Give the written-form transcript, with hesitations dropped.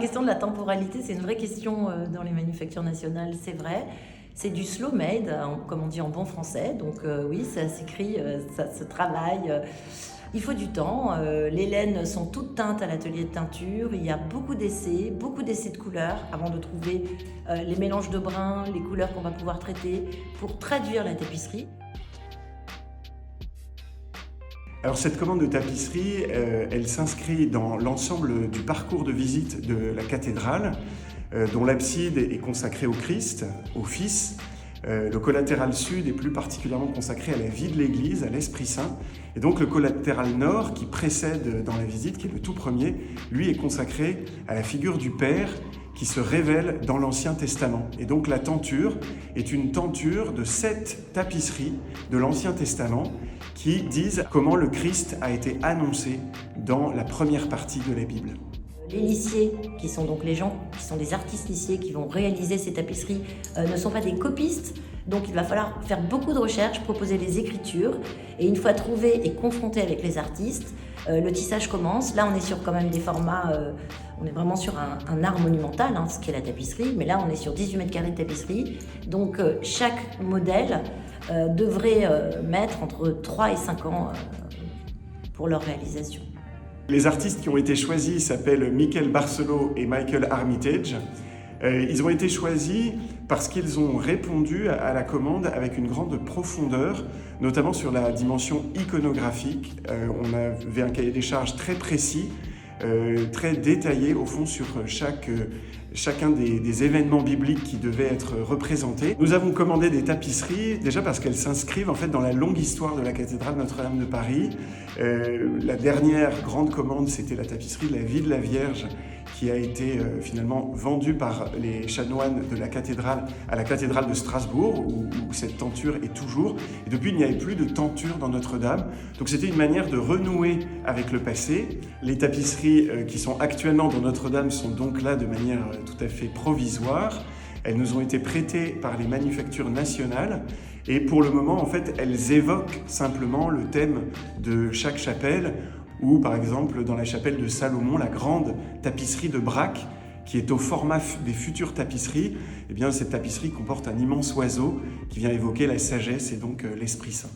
question de la temporalité, c'est une vraie question dans les manufactures nationales, c'est vrai. C'est du slow made, comme on dit en bon français. Donc oui, ça s'écrit, ça se travaille. Il faut du temps. Les laines sont toutes teintes à l'atelier de teinture. Il y a beaucoup d'essais de couleurs avant de trouver les mélanges de brins, les couleurs qu'on va pouvoir traiter pour traduire la tapisserie. Alors cette commande de tapisserie, elle s'inscrit dans l'ensemble du parcours de visite de la cathédrale, dont l'abside est consacrée au Christ, au Fils. Le collatéral sud est plus particulièrement consacré à la vie de l'Église, à l'Esprit Saint. Et donc le collatéral nord, qui précède dans la visite, qui est le tout premier, lui est consacré à la figure du Père qui se révèle dans l'Ancien Testament. Et donc la tenture est une tenture de 7 tapisseries de l'Ancien Testament qui disent comment le Christ a été annoncé dans la première partie de la Bible. Les lissiers, qui sont donc les gens, qui sont des artistes lissiers qui vont réaliser ces tapisseries, ne sont pas des copistes. Donc il va falloir faire beaucoup de recherches, proposer des écritures. Et une fois trouvé et confronté avec les artistes, le tissage commence. Là, on est sur quand même des formats, on est vraiment sur un art monumental, ce qu'est la tapisserie. Mais là, on est sur 18 mètres carrés de tapisserie. Donc chaque modèle devrait mettre entre 3 et 5 ans pour leur réalisation. Les artistes qui ont été choisis s'appellent Michael Barcelot et Michael Armitage. Ils ont été choisis parce qu'ils ont répondu à la commande avec une grande profondeur, notamment sur la dimension iconographique. On avait un cahier des charges très précis, très détaillé au fond sur chacun des événements bibliques qui devaient être représentés. Nous avons commandé des tapisseries, déjà parce qu'elles s'inscrivent en fait dans la longue histoire de la cathédrale Notre-Dame de Paris. La dernière grande commande, c'était la tapisserie de la vie de la Vierge, qui a été finalement vendue par les chanoines de la cathédrale à la cathédrale de Strasbourg, où cette tenture est toujours. Et depuis, il n'y avait plus de tenture dans Notre-Dame. Donc c'était une manière de renouer avec le passé. Les tapisseries qui sont actuellement dans Notre-Dame sont donc là de manière tout à fait provisoire. Elles nous ont été prêtées par les manufactures nationales. Et pour le moment, en fait, elles évoquent simplement le thème de chaque chapelle, ou par exemple dans la chapelle de Salomon, la grande tapisserie de Braque, qui est au format des futures tapisseries. Eh bien, cette tapisserie comporte un immense oiseau qui vient évoquer la sagesse et donc l'Esprit Saint.